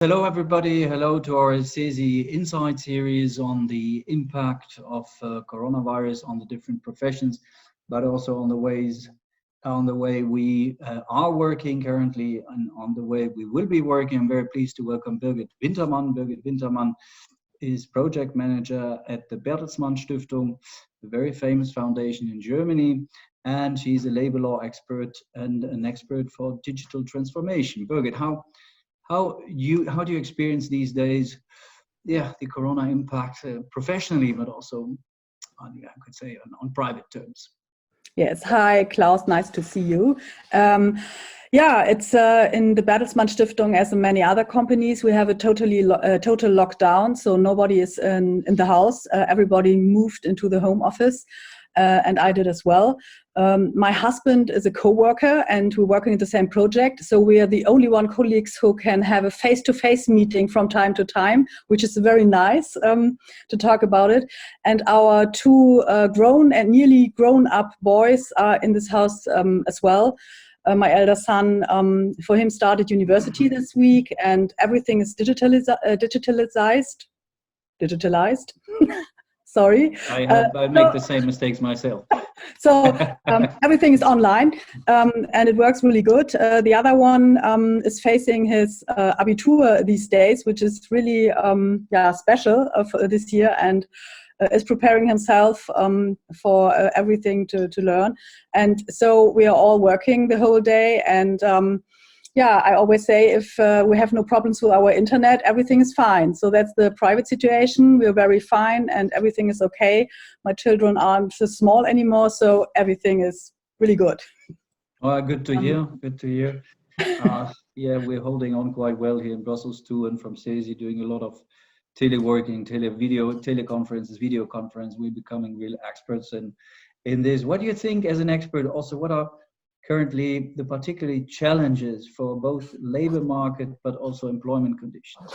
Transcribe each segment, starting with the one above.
Hello, everybody. Hello to our CESI Insides series on the impact of coronavirus on the different professions, but also on the way we are working currently and on the way we will be working. I'm very pleased to welcome Birgit Wintermann. Birgit Wintermann is project manager at the Bertelsmann Stiftung, a very famous foundation in Germany, and she's a labor law expert and an expert for digital transformation. Birgit, how do you experience these days, the corona impact professionally, but also I could say on private terms? Yes. Hi, Klaus. Nice to see you. It's in the Bertelsmann Stiftung, as in many other companies, we have a total lockdown. So nobody is in the house. Everybody moved into the home office. And I did as well. My husband is a co-worker and we're working in the same project. So we are the only colleagues who can have a face-to-face meeting from time to time, which is very nice to talk about it. And our two grown and nearly grown-up boys are in this house as well. My elder son, for him, started university this week, and everything is digitalized. Sorry. I make the same mistakes myself. So everything is online, and it works really good. The other one is facing his Abitur these days, which is really special for this year, and is preparing himself for everything to learn. And so we are all working the whole day, and I always say if we have no problems with our internet, everything is fine. So that's the private situation. We're very fine and everything is okay. My children aren't so small anymore, so everything is really good. Oh, good to hear. Good to hear. We're holding on quite well here in Brussels too, and from CESI doing a lot of teleworking, teleconferences, video conference. We're becoming real experts in this. What do you think as an expert also, what are currently the particularly challenges for both labor market but also employment conditions?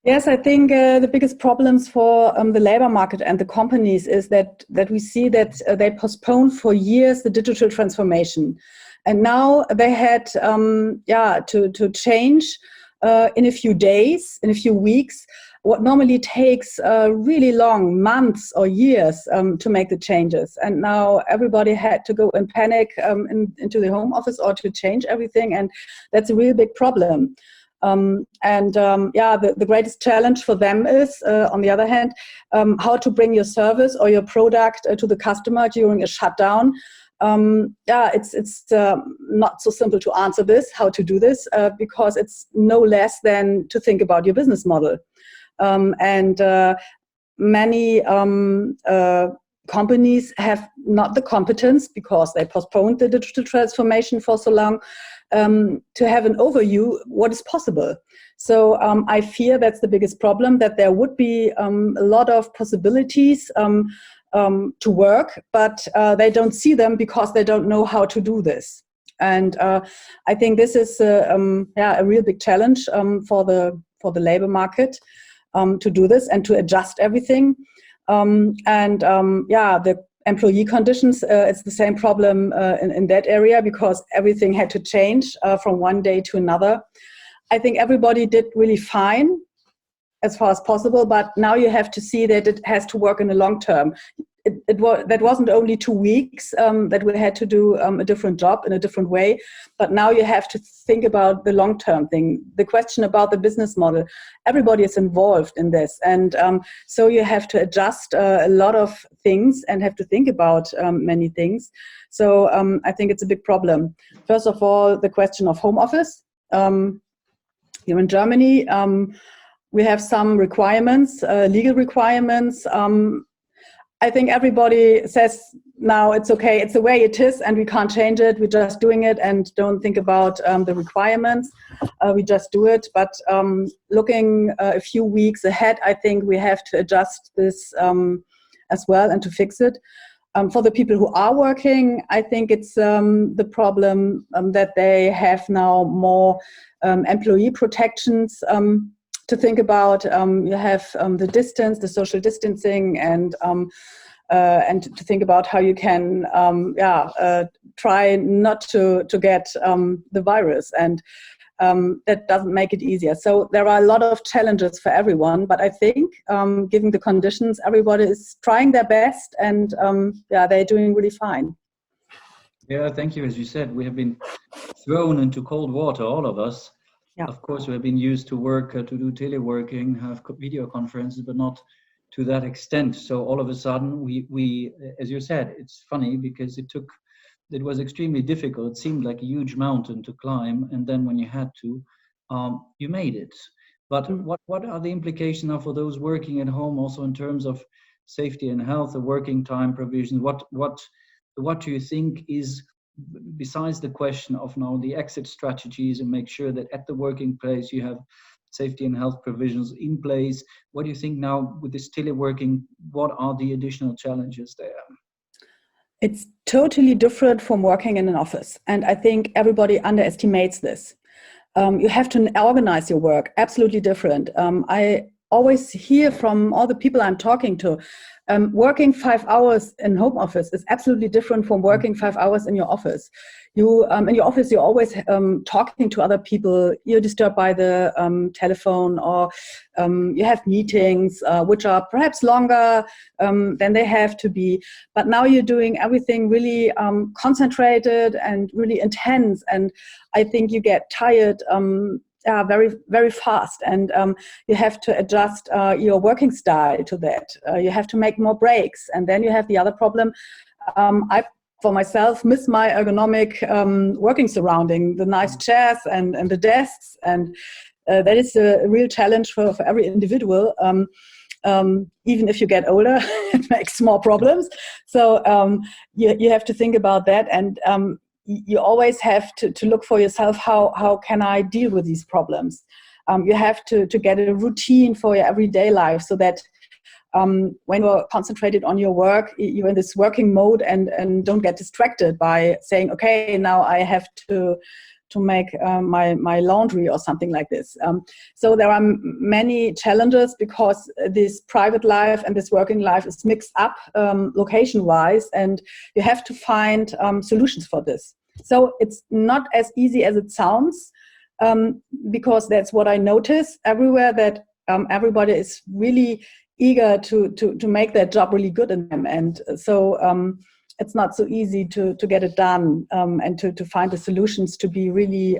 Yes, I think the biggest problems for the labor market and the companies is that we see that they postponed for years the digital transformation. And now they had to change in a few days, in a few weeks, what normally takes really long months or years to make the changes. And now everybody had to go in panic into the home office or to change everything. And that's a really big problem. The greatest challenge for them is, on the other hand, how to bring your service or your product to the customer during a shutdown. It's not so simple to answer this, how to do this, because it's no less than to think about your business model. Many companies have not the competence, because they postponed the digital transformation for so long, to have an overview what is possible. So I fear that's the biggest problem, that there would be a lot of possibilities to work, but they don't see them because they don't know how to do this. And I think this is a real big challenge for the labor market to do this and to adjust everything. The employee conditions, it's the same problem in that area, because everything had to change from one day to another. I think everybody did really fine as far as possible, but now you have to see that it has to work in the long term. That wasn't only 2 weeks that we had to do a different job in a different way, but now you have to think about the long-term thing, the question about the business model. Everybody is involved in this, and so you have to adjust a lot of things and have to think about many things. So I think it's a big problem. First of all, the question of home office. Here in Germany, we have some requirements, legal requirements. I think everybody says now it's okay, it's the way it is and we can't change it. We're just doing it and don't think about the requirements. We just do it. But looking a few weeks ahead, I think we have to adjust this as well and to fix it. For the people who are working, I think it's the problem that they have now more employee protections to think about. You have the distance, the social distancing, and to think about how you can try not to get the virus. And that doesn't make it easier. So there are a lot of challenges for everyone, but I think given the conditions, everybody is trying their best, and they're doing really fine. Yeah, thank you. As you said, we have been thrown into cold water, all of us. Yeah. Of course, we have been used to work, to do teleworking, have video conferences, but not to that extent. So all of a sudden, we, as you said, it's funny because it was extremely difficult. It seemed like a huge mountain to climb, and then when you had to, you made it. But what are the implications now for those working at home, also in terms of safety and health, the working time provisions? What do you think is, besides the question of now the exit strategies and make sure that at the working place you have safety and health provisions in place? What do you think now with this teleworking? What are the additional challenges there? It's totally different from working in an office. And I think everybody underestimates this. You have to organize your work, absolutely different. I always hear from all the people I'm talking to, working 5 hours in home office is absolutely different from working 5 hours in your office. In your office, you're always talking to other people. You're disturbed by the telephone, or you have meetings which are perhaps longer than they have to be. But now you're doing everything really concentrated and really intense. And I think you get tired very, very fast, and you have to adjust your working style to that. You have to make more breaks, and then you have the other problem. I, for myself, miss my ergonomic working surrounding, the nice chairs and the desks, and that is a real challenge for every individual. Even if you get older, it makes more problems. So you have to think about that, and you always have to look for yourself, how can I deal with these problems? You have to get a routine for your everyday life, so that when you're concentrated on your work, you're in this working mode and don't get distracted by saying, okay, now I have to make my laundry or something like this. So there are many challenges because this private life and this working life is mixed up location-wise, and you have to find solutions for this. So it's not as easy as it sounds, because that's what I notice everywhere, that everybody is really eager to make their job really good in them. And so it's not so easy to get it done and to find the solutions to be really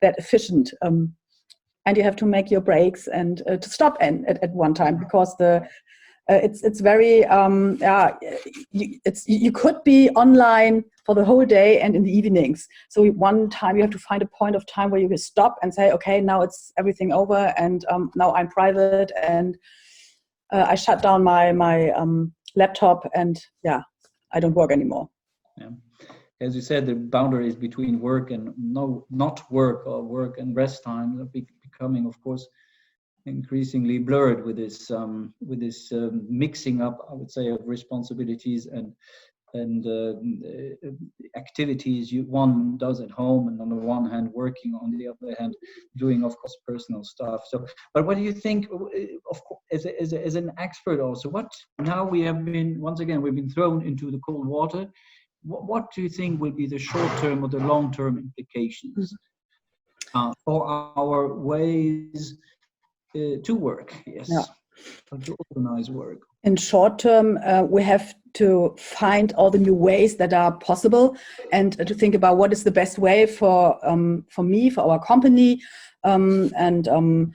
that efficient. And you have to make your breaks and to stop at one time, because it's very you could be online for the whole day and in the evenings. So one time you have to find a point of time where you can stop and say, okay, now it's everything over, and now I'm private, and I shut down my laptop, and I don't work anymore. Yeah. As you said, the boundaries between work and not work, or work and rest time, are becoming, of course, increasingly blurred with this mixing up, I would say, of responsibilities and activities one does at home, and on the one hand working, on the other hand doing, of course, personal stuff. So, but what do you think, of course, as an expert also, what now we've been thrown into the cold water, what do you think will be the short-term or the long-term implications for our ways to work? Yes. Yeah. To organize work? In short term, we have to find all the new ways that are possible, and to think about what is the best way for me, for our company, and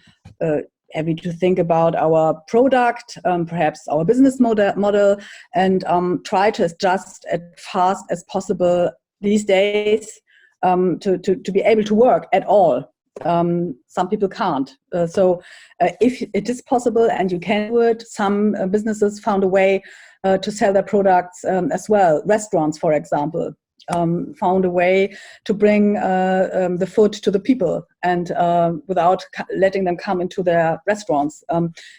having to think about our product, perhaps our business model, and try to adjust as fast as possible these days to be able to work at all. Some people can't. So if it is possible and you can do it, some businesses found a way to sell their products as well. Restaurants, for example, found a way to bring the food to the people, and without letting them come into their restaurants.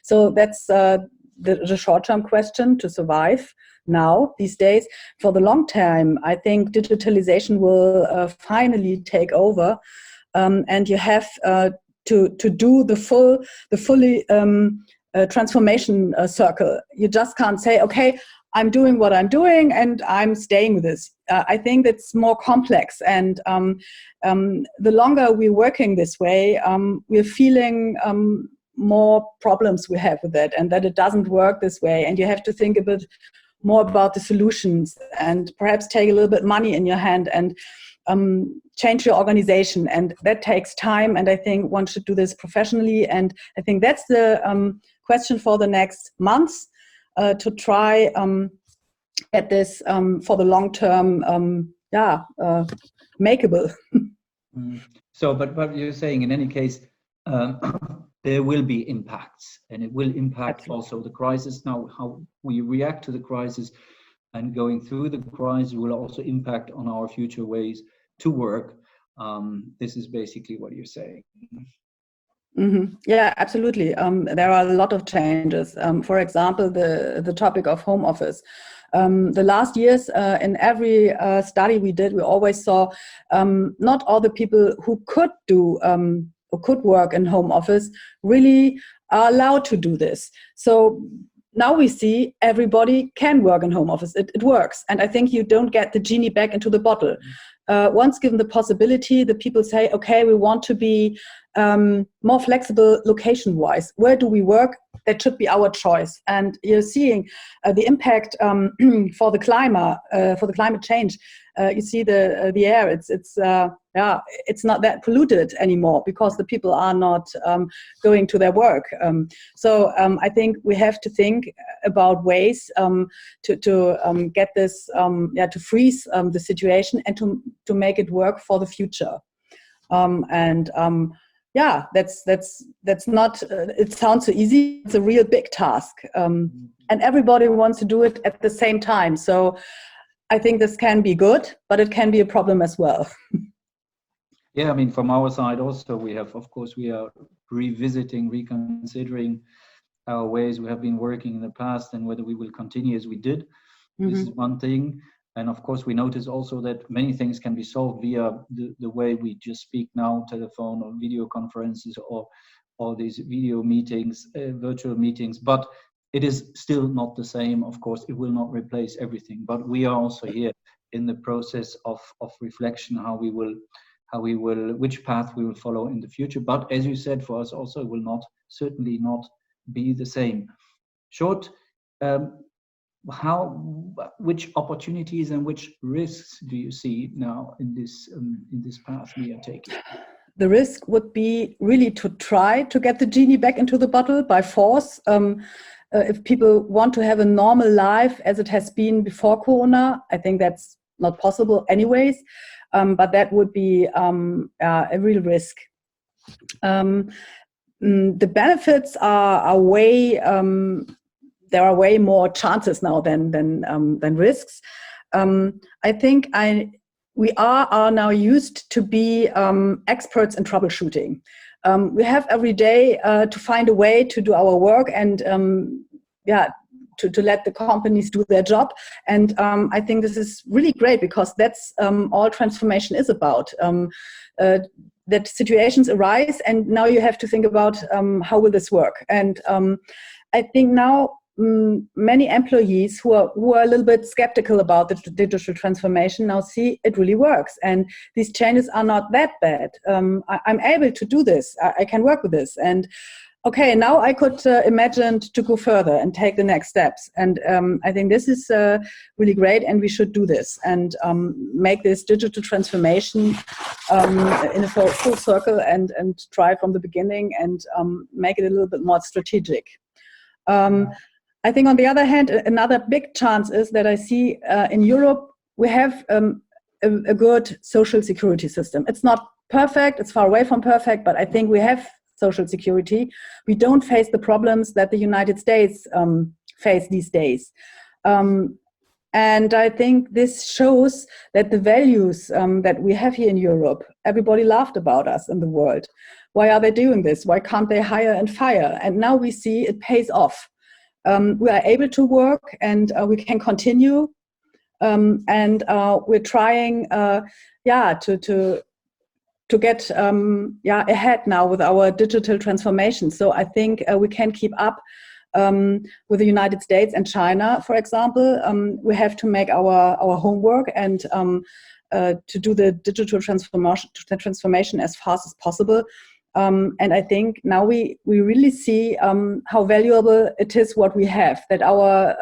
So that's the short-term question to survive now these days. For the long term, I think digitalization will finally take over. And you have to do the fully transformation circle. You just can't say, okay, I'm doing what I'm doing and I'm staying with this. I think it's more complex, and the longer we're working this way, we're feeling more problems we have with it, and that it doesn't work this way. And you have to think a bit more about the solutions, and perhaps take a little bit money in your hand and change your organization. And that takes time. And I think one should do this professionally. And I think that's the question for the next months, to try at this for the long term, makeable. So, but what you're saying, in any case, there will be impacts, and it will impact Absolutely. also the crisis. Now, how we react to the crisis and going through the crisis will also impact on our future ways to work. This is basically what you're saying. Mm-hmm. Yeah, absolutely. There are a lot of changes. For example, the topic of home office. The last years, in every study we did, we always saw not all the people who could do or could work in home office really are allowed to do this. So now we see everybody can work in home office. It works. And I think you don't get the genie back into the bottle. Once given the possibility, the people say, okay, we want to be more flexible location-wise. Where do we work? That should be our choice. And you're seeing the impact for the climate change. You see the air. It's not that polluted anymore because the people are not going to their work. So I think we have to think about ways to get this to freeze the situation and to make it work for the future. That's not. It sounds so easy. It's a real big task, and everybody wants to do it at the same time. So I think this can be good, but it can be a problem as well. Yeah, I mean, from our side also, we are reconsidering our ways we have been working in the past and whether we will continue as we did. Mm-hmm. This is one thing. And of course, we notice also that many things can be solved via the way we just speak now, telephone or video conferences or these video meetings, virtual meetings. But it is still not the same. Of course, it will not replace everything. But we are also here in the process of reflection, which path we will follow in the future. But as you said, for us also, it will certainly not be the same. Short. Which opportunities and which risks do you see now in this path we are taking? The risk would be really to try to get the genie back into the bottle by force. If people want to have a normal life as it has been before Corona, I think that's not possible anyways. But that would be a real risk. The benefits are way. There are way more chances now than risks. I think we are now used to be experts in troubleshooting. We have every day to find a way to do our work and to let the companies do their job. And I think this is really great because that's all transformation is about. That situations arise and now you have to think about how will this work. And I think now many employees who are a little bit skeptical about the digital transformation now see it really works, and these changes are not that bad. I'm able to do this. I can work with this, and okay, now I could imagine to go further and take the next steps. And I think this is really great, and we should do this and make this digital transformation in a full circle and try from the beginning and make it a little bit more strategic. I think on the other hand, another big chance is that I see in Europe, we have a good social security system. It's not perfect, it's far away from perfect, but I think we have social security. We don't face the problems that the United States face these days. And I think this shows that the values that we have here in Europe, everybody laughed about us in the world. Why are they doing this? Why can't they hire and fire? And now we see it pays off. We are able to work and we can continue, and we're trying, to get ahead now with our digital transformation. So I think we can keep up with the United States and China, for example. We have to make our homework and to do the digital transformation as fast as possible. And I think now we really see how valuable it is what we have, that our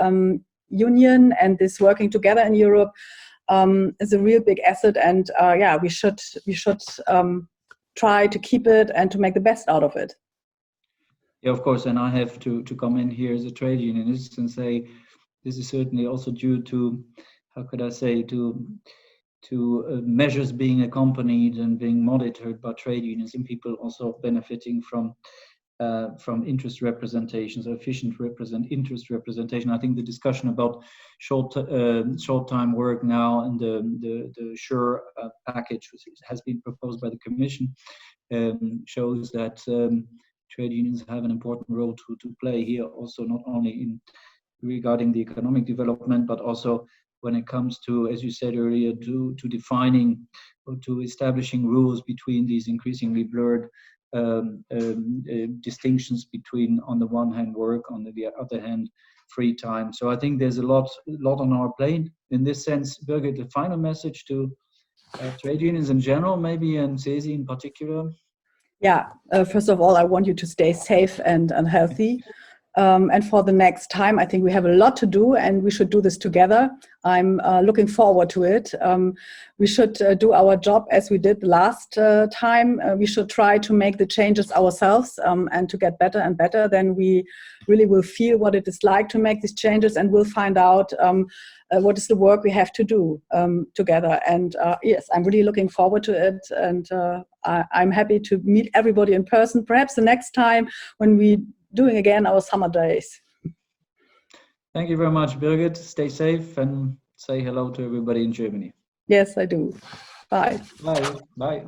union and this working together in Europe is a real big asset. And we should try to keep it and to make the best out of it. Yeah, of course, and I have to come in here as a trade unionist and say this is certainly also due to, how could I say, to measures being accompanied and being monitored by trade unions, and people also benefiting from interest representation, so efficient interest representation. I think the discussion about short time work now and the SURE package, which has been proposed by the Commission, shows that trade unions have an important role to play here, also not only in regarding the economic development, but also when it comes to, as you said earlier, to defining or to establishing rules between these increasingly blurred distinctions between, on the one hand, work, on the other hand, free time. So I think there's a lot on our plate in this sense. Birgit, the final message to trade unions in general, maybe, and CESI in particular? Yeah, first of all, I want you to stay safe and healthy. And for the next time, I think we have a lot to do and we should do this together. I'm looking forward to it. We should do our job as we did last time. We should try to make the changes ourselves and to get better and better. Then we really will feel what it is like to make these changes, and we'll find out what is the work we have to do together. And yes, I'm really looking forward to it. And I'm happy to meet everybody in person, perhaps the next time when we doing again our summer days. Thank you very much, Birgit. Stay safe and say hello to everybody in Germany. Yes, I do. Bye. Bye. Bye.